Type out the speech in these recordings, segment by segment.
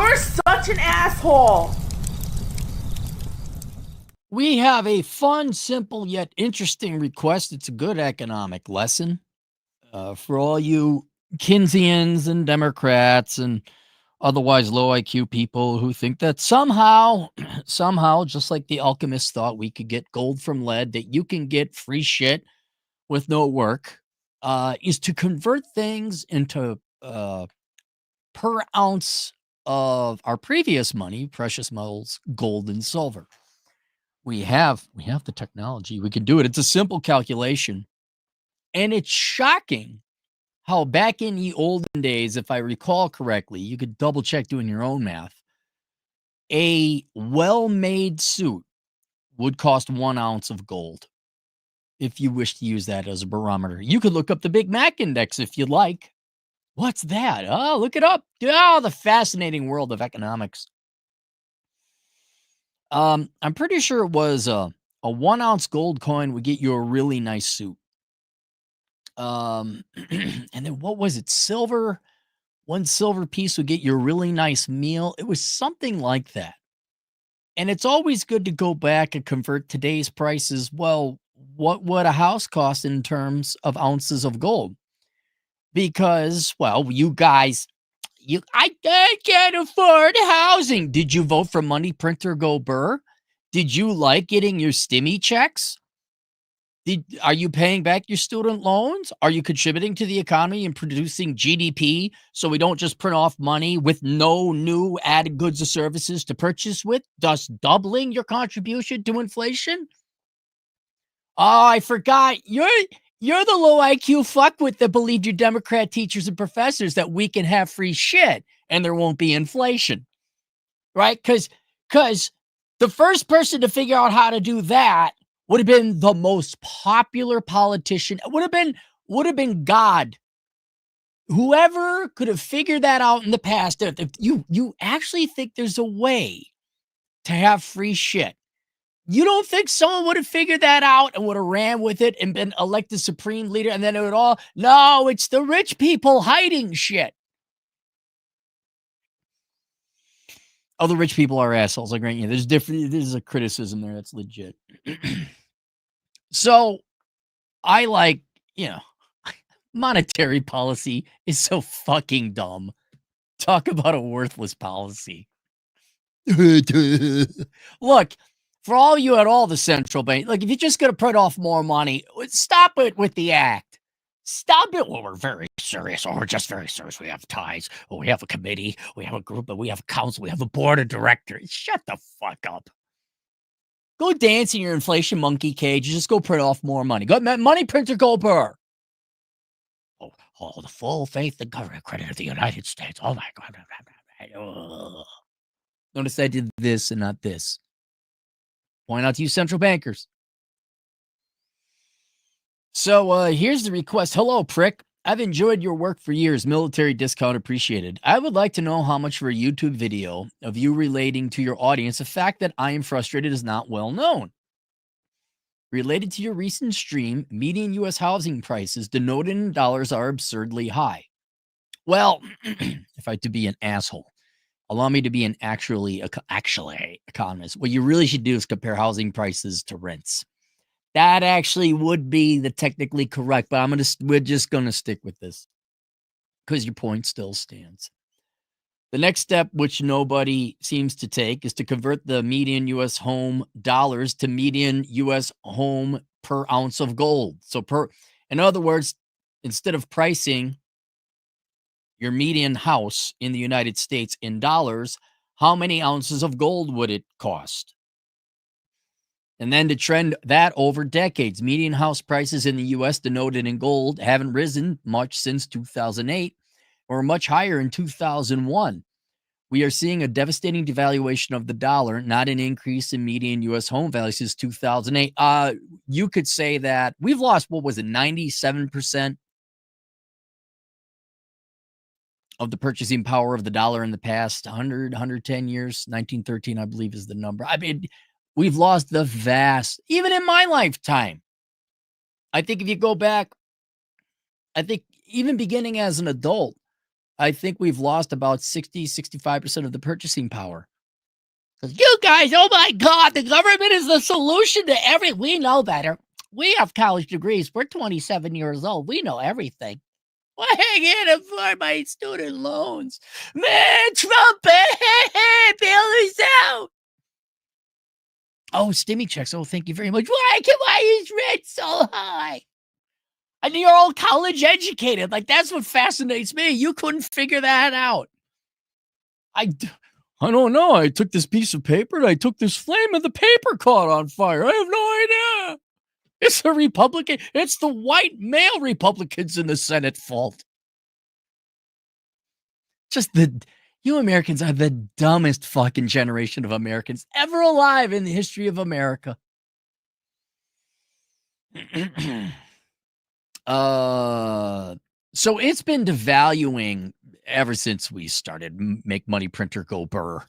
You're such an asshole. We have a fun, simple, yet interesting request. It's a good economic lesson for all you Keynesians and Democrats and otherwise low IQ people who think that somehow, just like the alchemists thought we could get gold from lead, that you can get free shit with no work, is to convert things into per ounce of our previous money, precious metals, gold and silver. We have the technology. We can do it. It's a simple calculation. And it's shocking how back in the olden days, if I recall correctly, you could double check doing your own math. A well-made suit would cost 1 ounce of gold. If you wish to use that as a barometer, you could look up the Big Mac Index if you'd like. What's that? Oh, look it up. Oh, the fascinating world of economics. I'm pretty sure it was a 1 ounce gold coin would get you a really nice suit. And then what was it? Silver. One silver piece would get you a really nice meal. It was something like that. And it's always good to go back and convert today's prices. Well, what would a house cost in terms of ounces of gold? Because, well, you guys, I can't afford housing. Did you vote for Money Printer Go Burr? Did you like getting your stimmy checks? Are you paying back your student loans? Are you contributing to the economy and producing GDP so we don't just print off money with no new added goods or services to purchase with, thus doubling your contribution to inflation? Oh, I forgot. You're the low IQ fuckwit that believed your Democrat teachers and professors that we can have free shit and there won't be inflation, right? Because the first person to figure out how to do that would have been the most popular politician. It would have been God. Whoever could have figured that out in the past. If you actually think there's a way to have free shit, you don't think someone would have figured that out and would have ran with it and been elected supreme leader, and then it would all, no, it's the rich people hiding shit. Oh, the rich people are assholes. I grant you. There's a criticism there that's legit. So I like, monetary policy is so fucking dumb. Talk about a worthless policy. Look, for all you at all the central bank, like if you're just going to print off more money, stop it with the act. Stop it. Well, we're very serious. Oh, we're just very serious. We have ties. Oh, we have a committee. We have a group. We have a council. We have a board of directors. Shut the fuck up. Go dance in your inflation monkey cage. Just go print off more money. Go, Money Printer Go Burr. Oh, the full faith and credit of the United States. Oh, my God. Oh. Notice I did this and not this. Point out to you central bankers. So here's the request. Hello, prick. I've enjoyed your work for years. Military discount appreciated. I would like to know how much for a YouTube video of you relating to your audience. The fact that I am frustrated is not well known. Related to your recent stream, median U.S. housing prices denoted in dollars are absurdly high. Well, if I had to be an asshole, allow me to be an actually economist. What you really should do is compare housing prices to rents. That actually would be the technically correct, but we're just gonna stick with this because your point still stands. The next step, which nobody seems to take, is to convert the median U.S. home dollars to median U.S. home per ounce of gold. So in other words, instead of pricing your median house in the United States in dollars, how many ounces of gold would it cost? And then to trend that over decades. Median house prices in the U.S. denoted in gold haven't risen much since 2008 or much higher in 2001. We are seeing a devastating devaluation of the dollar, not an increase in median U.S. home values since 2008. You could say that we've lost, what was it, 97% of the purchasing power of the dollar in the past 100, 110 years. 1913, I believe, is the number. I mean, we've lost the vast, even in my lifetime. I think if you go back, I think even beginning as an adult, I think we've lost about 65% of the purchasing power. You guys, oh my God, the government is the solution to we know better. We have college degrees. We're 27 years old. We know everything. Well, I can't afford my student loans. Man, Trump, bail us out. Oh, stimmy checks. Oh, thank you very much. Why is rent so high? And you're all college educated. Like, that's what fascinates me. You couldn't figure that out. I don't know. I took this piece of paper and I took this flame and the paper caught on fire. I have no idea. It's the Republican. It's the white male Republicans in the Senate fault. You Americans are the dumbest fucking generation of Americans ever alive in the history of America. So it's been devaluing ever since we started Make Money Printer Go Burr.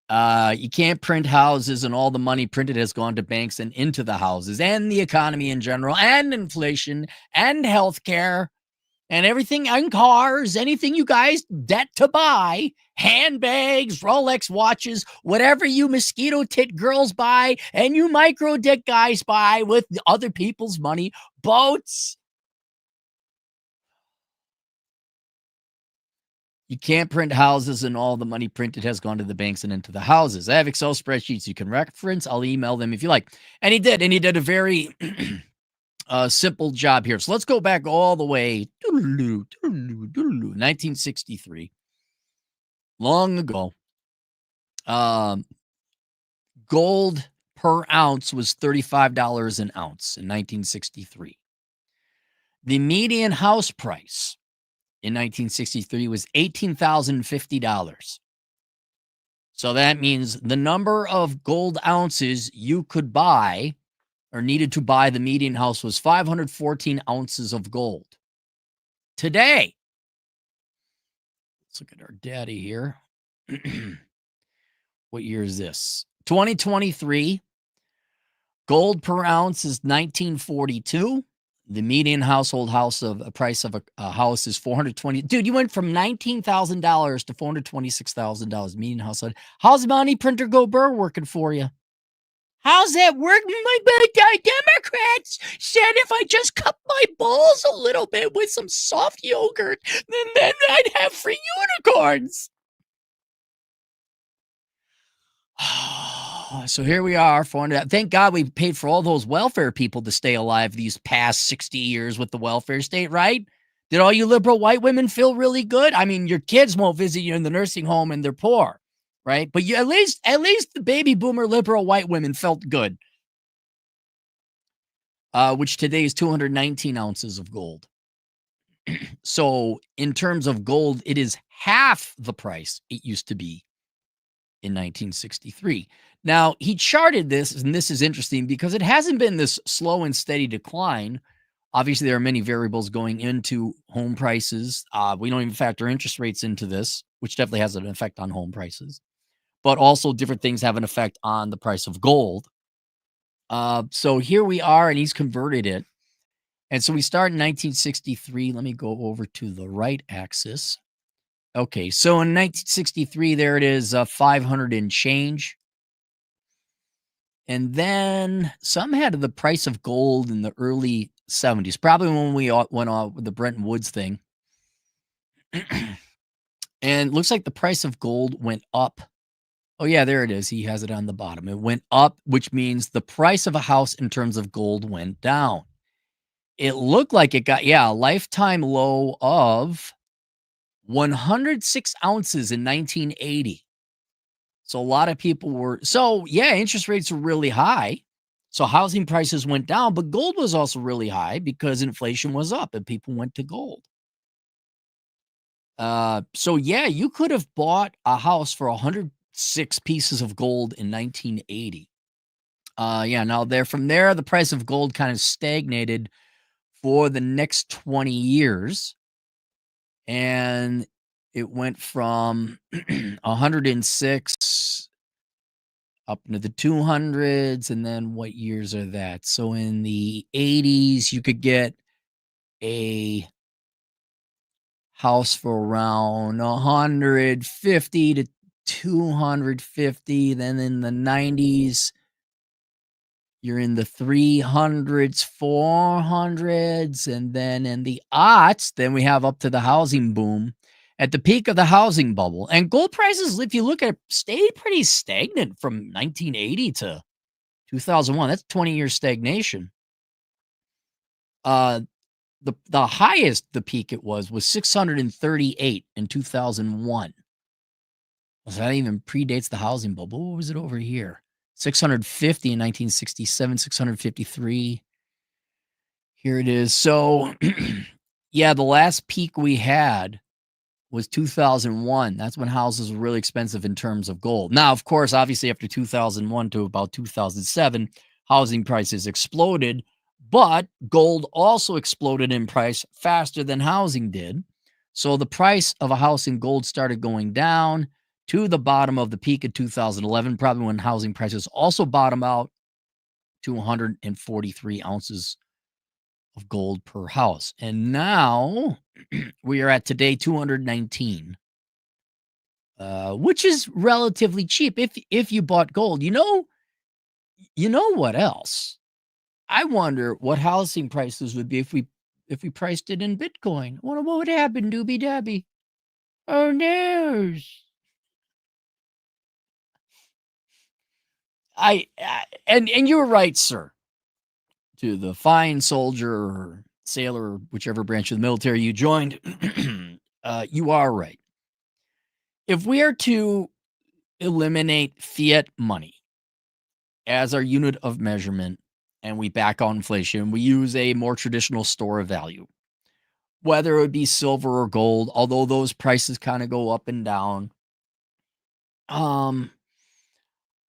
You can't print houses, and all the money printed has gone to banks and into the houses and the economy in general, and inflation and healthcare and everything, and cars, anything you guys debt to buy, handbags, Rolex watches, whatever you mosquito tit girls buy and you micro dick guys buy with other people's money, boats. You can't print houses, and all the money printed has gone to the banks and into the houses. I have Excel spreadsheets you can reference. I'll email them if you like. And he did a very simple job here. So let's go back all the way 1963. Long ago. Gold per ounce was $35 an ounce in 1963. The median house price in 1963 was $18,050. So that means the number of gold ounces you could buy or needed to buy the median house was 514 ounces of gold. Today, let's look at our data here. What year is this? 2023. Gold per ounce is $19.42. The median household price of a house is $420. Dude, you went from $19,000 to $426,000 median household. How's Money Printer Go Burr working for you? How's that working? My Democrats said if I just cup my balls a little bit with some soft yogurt, then I'd have free unicorns. So here we are. Thank God we paid for all those welfare people to stay alive these past 60 years with the welfare state, right? Did all you liberal white women feel really good? I mean, your kids won't visit you in the nursing home and they're poor, right? But at least the baby boomer liberal white women felt good. Which today is 219 ounces of gold. So in terms of gold, it is half the price it used to be in 1963. Now, he charted this, and this is interesting because it hasn't been this slow and steady decline. Obviously, there are many variables going into home prices. We don't even factor interest rates into this, which definitely has an effect on home prices. But also different things have an effect on the price of gold. So here we are, and he's converted it. And so we start in 1963. Let me go over to the right axis. Okay, so in 1963, there it is, 500 and change. And then some had the price of gold in the early 70s, probably when we went on with the Bretton Woods thing. And it looks like the price of gold went up. Oh, yeah, there it is. He has it on the bottom. It went up, which means the price of a house in terms of gold went down. It looked like it got, a lifetime low of 106 ounces in 1980. So a lot of people interest rates were really high. So housing prices went down, but gold was also really high because inflation was up and people went to gold. You could have bought a house for 106 pieces of gold in 1980. From there, the price of gold kind of stagnated for the next 20 years. And it went from 106 up into the 200s. And then what years are that? So in the 80s, you could get a house for around 150 to 250. Then in the 90s, you're in the 300s, 400s. And then in the aughts, then we have up to the housing boom at the peak of the housing bubble. And gold prices, if you look at it, stayed pretty stagnant from 1980 to 2001. That's 20-year stagnation. The highest, the peak it was 638 in 2001. So that even predates the housing bubble. What was it over here? 650 in 1967, 653. Here it is. So, yeah, the last peak we had was 2001. That's when houses were really expensive in terms of gold. Now, of course, obviously after 2001 to about 2007, housing prices exploded, but gold also exploded in price faster than housing did. So the price of a house in gold started going down to the bottom of the peak of 2011, probably when housing prices also bottom out to 143 ounces of gold per house. And now we are at today 219, which is relatively cheap if you bought gold. You know what else? I wonder what housing prices would be if we priced it in Bitcoin. I wonder what would happen, Doobie Dabby. Oh no. And you were right, sir. To the fine soldier or sailor, whichever branch of the military you joined, you are right. If we are to eliminate fiat money as our unit of measurement and we back out inflation, we use a more traditional store of value, whether it would be silver or gold, although those prices kind of go up and down.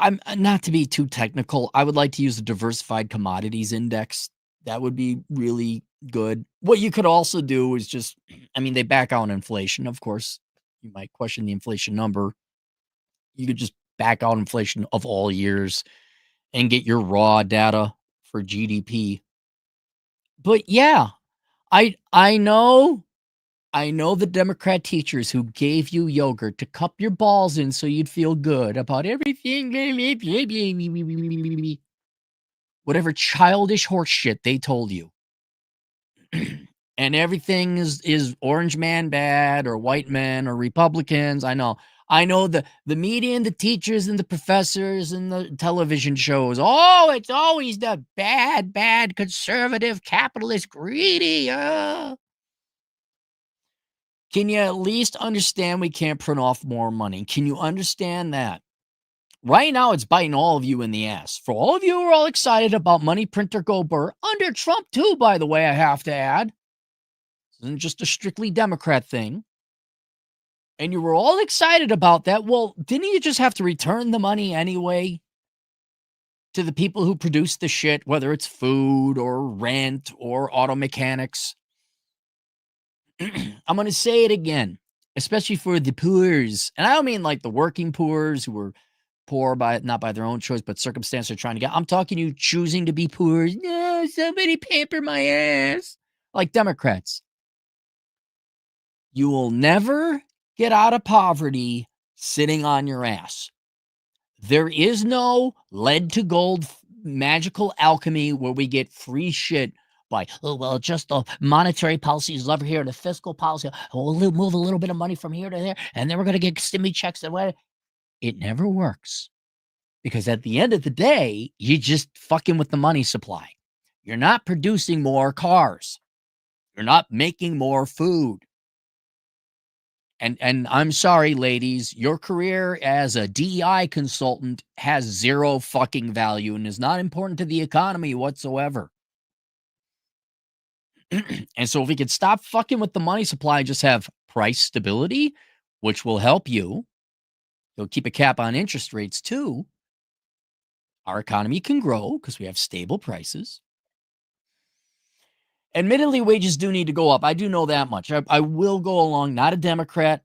I'm not to be too technical. I would like to use the diversified commodities index. That would be really good. What you could also do is just, I mean, they back out inflation, of course. You might question the inflation number. You could just back out inflation of all years and get your raw data for GDP. But yeah, I know the Democrat teachers who gave you yogurt to cup your balls in so you'd feel good about everything. Whatever childish horse shit they told you. And everything is orange man bad or white men or Republicans. I know the media and the teachers and the professors and the television shows. Oh, it's always the bad conservative capitalist greedy. Can you at least understand we can't print off more money? Can you understand that? Right now, it's biting all of you in the ass. For all of you who are all excited about money printer go burr, under Trump too, by the way, I have to add. This isn't just a strictly Democrat thing. And you were all excited about that. Well, didn't you just have to return the money anyway to the people who produce the shit, whether it's food or rent or auto mechanics? I'm going to say it again, especially for the poors. And I don't mean like the working poors who were poor by not by their own choice, but circumstance they're trying to get. I'm talking you choosing to be poor. No, somebody pamper my ass. Like Democrats. You will never get out of poverty sitting on your ass. There is no lead to gold magical alchemy where we get free shit by, oh, well, just the monetary policy is over here, the fiscal policy. We'll move a little bit of money from here to there, and then we're going to get stimmy checks. It never works. Because at the end of the day, you're just fucking with the money supply. You're not producing more cars. You're not making more food. And I'm sorry, ladies, your career as a DEI consultant has zero fucking value and is not important to the economy whatsoever. And so if we could stop fucking with the money supply and just have price stability, which will help you, you'll keep a cap on interest rates too. Our economy can grow because we have stable prices. Admittedly, wages do need to go up. I do know that much. I will go along. Not a Democrat.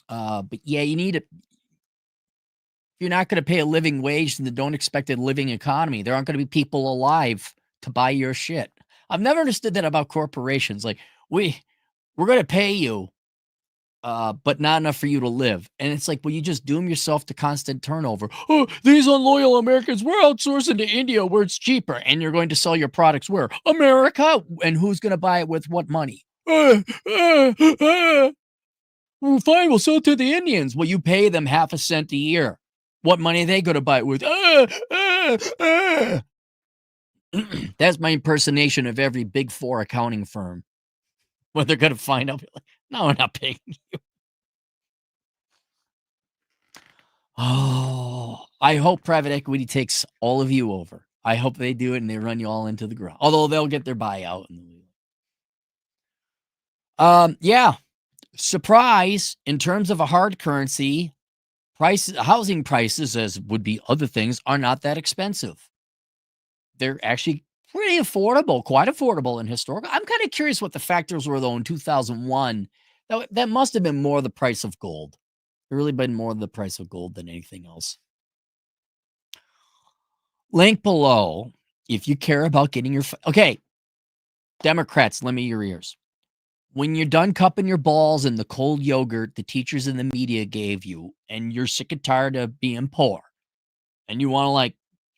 But yeah, you need it. If you're not going to pay a living wage, then don't expect a living economy. There aren't going to be people alive to buy your shit. I've never understood that about corporations. Like, we're going to pay you, but not enough for you to live. And it's like, well, you just doom yourself to constant turnover. Oh, these unloyal Americans, we're outsourcing to India where it's cheaper. And you're going to sell your products where? America. And who's going to buy it with what money? Well, fine, we'll sell it to the Indians. Well, you pay them half a cent a year. What money are they going to buy it with? That's my impersonation of every big four accounting firm. When they're going to find out, like, no, we're not paying you. Oh, I hope private equity takes all of you over. I hope they do it and they run you all into the ground. Although they'll get their buyout. Yeah. Surprise, in terms of a hard currency, housing prices, as would be other things, are not that expensive. They're actually pretty affordable, quite affordable in historical. I'm kind of curious what the factors were, though, in 2001. That must have been more the price of gold. It really been more the price of gold than anything else. Link below if you care about getting your... Okay, Democrats, lend me your ears. When you're done cupping your balls in the cold yogurt the teachers and the media gave you, and you're sick and tired of being poor, and you want to, like,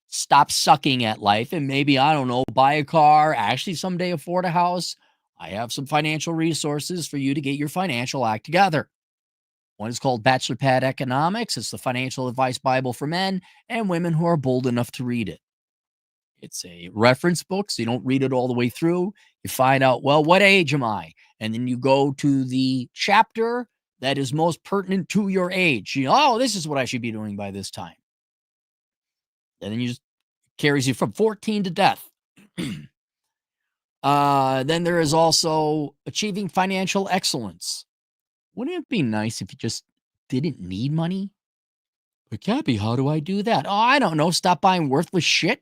stop sucking at life and maybe, I don't know, buy a car, actually someday afford a house, I have some financial resources for you to get your financial act together. One is called Bachelor Pad Economics. It's the financial advice Bible for men and women who are bold enough to read it. It's a reference book, so you don't read it all the way through. You find out, well, what age am I? And then you go to the chapter that is most pertinent to your age. You know, oh, this is what I should be doing by this time. And then you just carries you from 14 to death. Then there is also Achieving Financial Excellence. Wouldn't it be nice if you just didn't need money? But Cappy, how do I do that? Oh, I don't know. Stop buying worthless shit.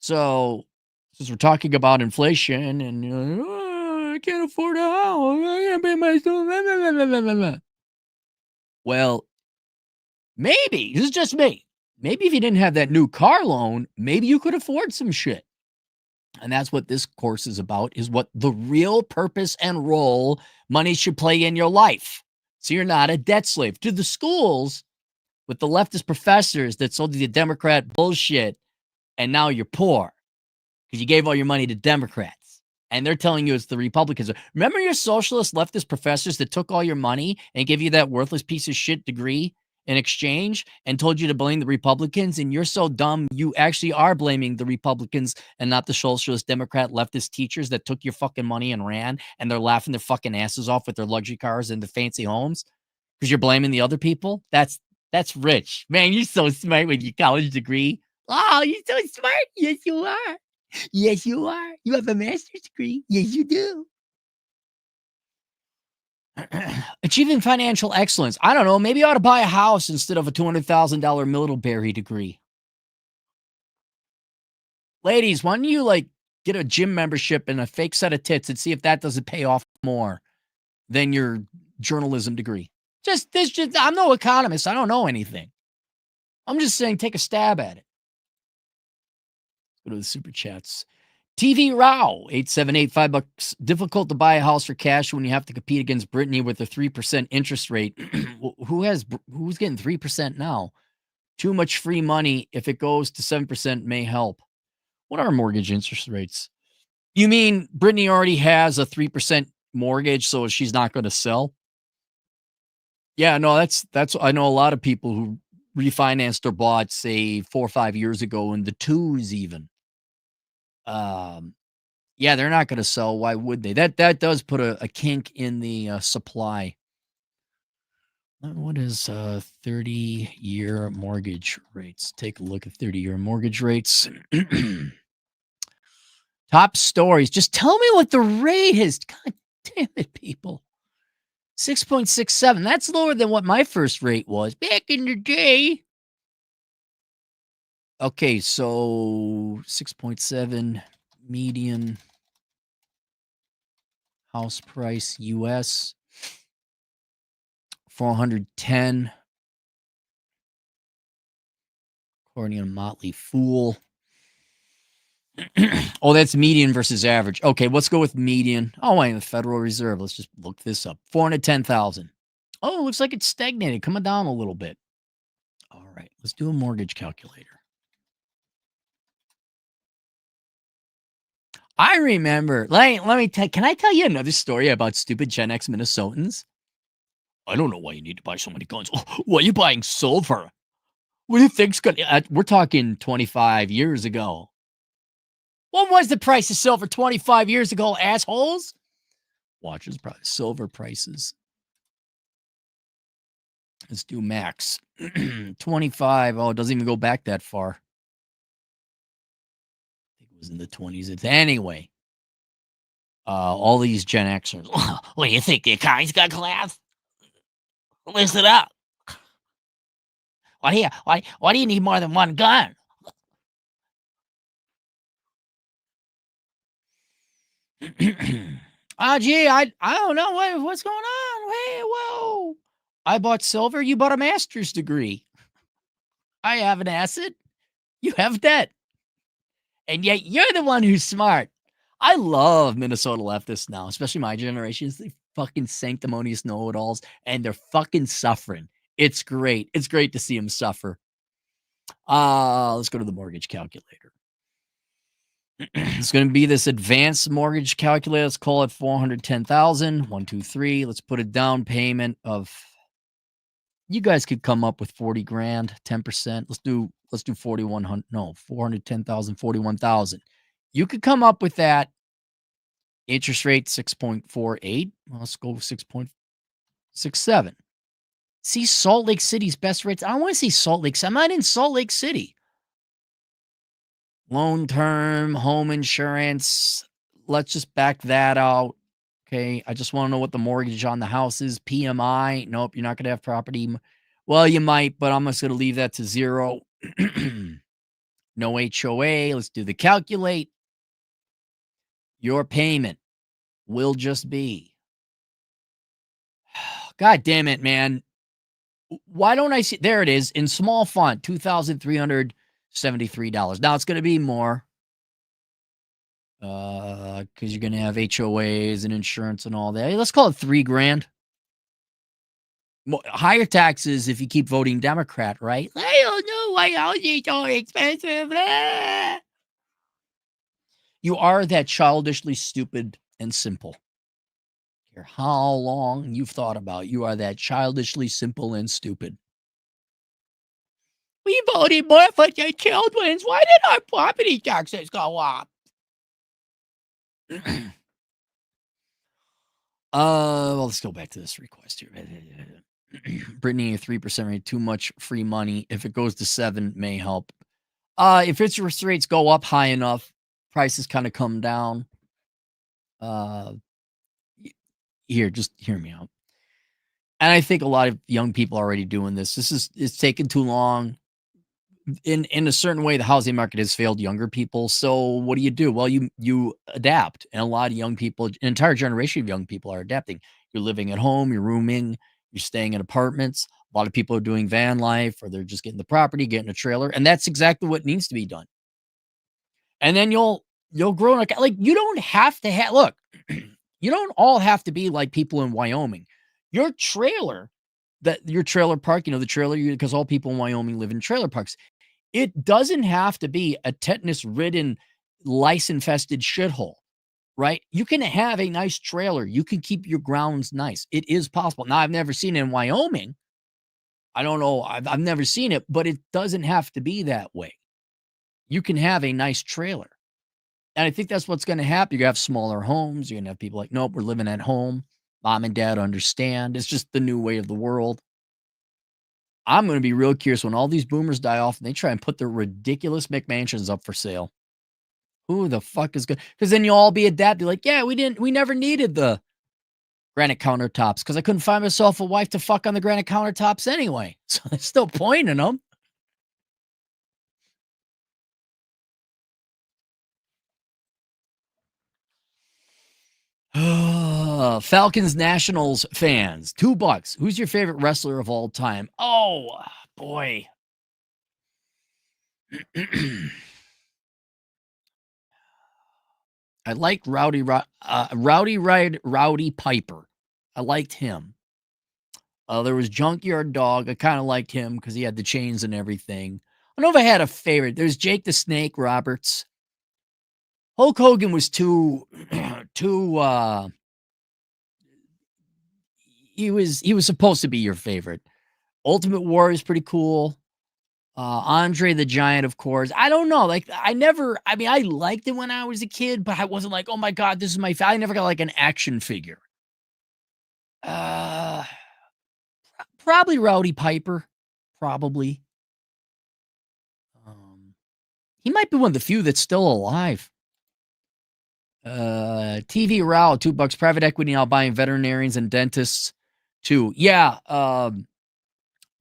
So, since we're talking about inflation and I can't afford a house, I can't pay myself. Well, maybe this is just me. Maybe if you didn't have that new car loan, maybe you could afford some shit. And that's what this course is about, is what the real purpose and role money should play in your life. So you're not a debt slave to the schools with the leftist professors that sold you the Democrat bullshit. And now you're poor because you gave all your money to Democrats. And they're telling you it's the Republicans. Remember your socialist leftist professors that took all your money and gave you that worthless piece of shit degree in exchange and told you to blame the Republicans? And you're so dumb, you actually are blaming the Republicans and not the socialist Democrat leftist teachers that took your fucking money and ran, and they're laughing their fucking asses off with their luxury cars and the fancy homes because you're blaming the other people. That's rich. Man, you're so smart with your college degree. Oh, you're so smart. Yes, you are. Yes, you are. You have a master's degree. Yes, you do. Achieving financial excellence. I don't know. Maybe you ought to buy a house instead of a $200,000 Middlebury degree. Ladies, why don't you, like, get a gym membership and a fake set of tits and see if that doesn't pay off more than your journalism degree? I'm no economist. I don't know anything. I'm just saying, take a stab at it. Go to the super chats. TV Row, 878, $5. Difficult to buy a house for cash when you have to compete against Brittany with a 3% interest rate. Who's getting 3% now? Too much free money. If it goes to 7%, may help. What are mortgage interest rates? You mean Brittany already has a 3% mortgage, so she's not going to sell? Yeah, no, that's I know a lot of people who refinanced or bought, say, 4 or 5 years ago in the twos even. Yeah, they're not gonna sell. Why would they? That does put a kink in the supply. What is 30-year mortgage rates? Take a look at 30-year mortgage rates. Top stories. Just tell me what the rate is. God damn it, people. 6.67. That's lower than what my first rate was back in the day. Okay, so 6.7 median house price US 410 according to Motley Fool. Oh, that's median versus average. Okay, let's go with median. Oh, wait, the Federal Reserve. Let's just look this up. 410,000. Oh, looks like it's stagnated, coming down a little bit. All right, let's do a mortgage calculator. I remember, let me can I tell you another story about stupid Gen X Minnesotans? I don't know why you need to buy so many guns. Oh, why are you buying silver? What do you think's gonna, we're talking 25 years ago. What was the price of silver 25 years ago, assholes? Watches probably silver prices. Let's do max. 25. Oh, it doesn't even go back that far. I think it was in the 20s. It's anyway. All these Gen Xers. What do you think? The economy's got collapsed? Listen up. Why do you need more than one gun? Gee, I don't know what's going on. Hey, whoa! I bought silver. You bought a master's degree. I have an asset. You have debt, and yet you're the one who's smart. I love Minnesota leftists now, especially my generation. They fucking sanctimonious know-it-alls, and they're fucking suffering. It's great. It's great to see them suffer. Let's go to the mortgage calculator. It's going to be this advanced mortgage calculator. Let's call it 410,000. 1, 2, 3. Let's put a down payment of. You guys could come up with 40 grand, 10%. Let's do 4,100. No, 410,000, 41,000. You could come up with that. Interest rate 6.48. Well, let's go 6.67. See Salt Lake City's best rates. I want to see Salt Lake. I'm not in Salt Lake City. Loan term, home insurance. Let's just back that out. Okay. I just want to know what the mortgage on the house is. PMI. Nope. You're not going to have property. Well, you might, but I'm just going to leave that to 0. No HOA. Let's do the calculate. Your payment will just be. God damn it, man. Why don't I see? There it is in small font, $2,373. Now it's going to be more because you're going to have HOAs and insurance and all that. Hey, let's call it $3 grand. Higher taxes if you keep voting Democrat, right? I don't know why housing so expensive. You are that childishly stupid and simple. Care how long you've thought about, you are that childishly simple and stupid. We voted more for the children's. Why did our property taxes go up? Well, let's go back to this request here. Brittany, a 3% rate, too much free money. If it goes to 7, may help. If interest rates go up high enough, prices kind of come down. Here, just hear me out. And I think a lot of young people are already doing this. It's taken too long. In a certain way, the housing market has failed younger people. So what do? Well, you adapt. And a lot of young people, an entire generation of young people are adapting. You're living at home, you're rooming, you're staying in apartments. A lot of people are doing van life, or they're just getting the property, getting a trailer. And that's exactly what needs to be done. And then you'll grow like you don't have to have, look, you don't all have to be like people in Wyoming. Your trailer park, the trailer, because all people in Wyoming live in trailer parks. It doesn't have to be a tetanus-ridden, lice-infested shithole, right? You can have a nice trailer. You can keep your grounds nice. It is possible. Now, I've never seen it in Wyoming. I don't know. I've never seen it, but it doesn't have to be that way. You can have a nice trailer. And I think that's what's going to happen. You're going to have smaller homes. You're going to have people like, nope, we're living at home. Mom and dad understand. It's just the new way of the world. I'm going to be real curious when all these boomers die off and they try and put their ridiculous McMansions up for sale. Who the fuck is good? Because then you'll all be adapted. Like, yeah, we never needed the granite countertops because I couldn't find myself a wife to fuck on the granite countertops anyway. So there's still point in them. Falcons Nationals fans, $2. Who's your favorite wrestler of all time? Oh boy. I liked Rowdy Piper. I liked him. There was Junkyard Dog. I kind of liked him because he had the chains and everything. I don't know if I had a favorite. There's Jake the Snake Roberts. Hulk Hogan was too he was supposed to be your favorite. Ultimate Warrior is pretty cool. Andre the Giant, of course. I don't know. Like, I liked it when I was a kid, but I wasn't like, oh my God, this is my I never got like an action figure. Probably Rowdy Piper. Probably. He might be one of the few that's still alive. TV Row, $2. Private equity now buying veterinarians and dentists too. Yeah.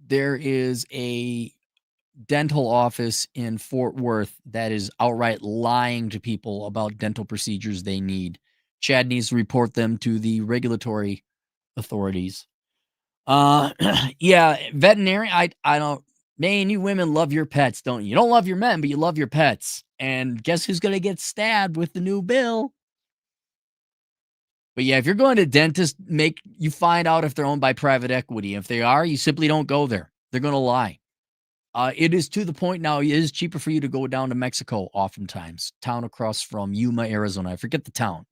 There is a dental office in Fort Worth that is outright lying to people about dental procedures they need. Chad needs to report them to the regulatory authorities. Yeah, veterinarian. I don't. Man, you women love your pets, don't you? You don't love your men, but you love your pets. And guess who's going to get stabbed with the new bill? But yeah, if you're going to dentist, you find out if they're owned by private equity. If they are, you simply don't go there. They're going to lie. It is to the point now, it is cheaper for you to go down to Mexico oftentimes. Town across from Yuma, Arizona. I forget the town.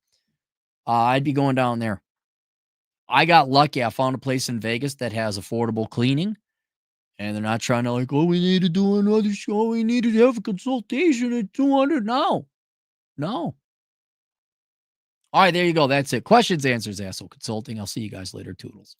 I'd be going down there. I got lucky. I found a place in Vegas that has affordable cleaning. And they're not trying to like, oh, we need to do another show. We need to have a consultation at 200. No. All right, there you go. That's it. Questions, answers, Asshole Consulting. I'll see you guys later. Toodles.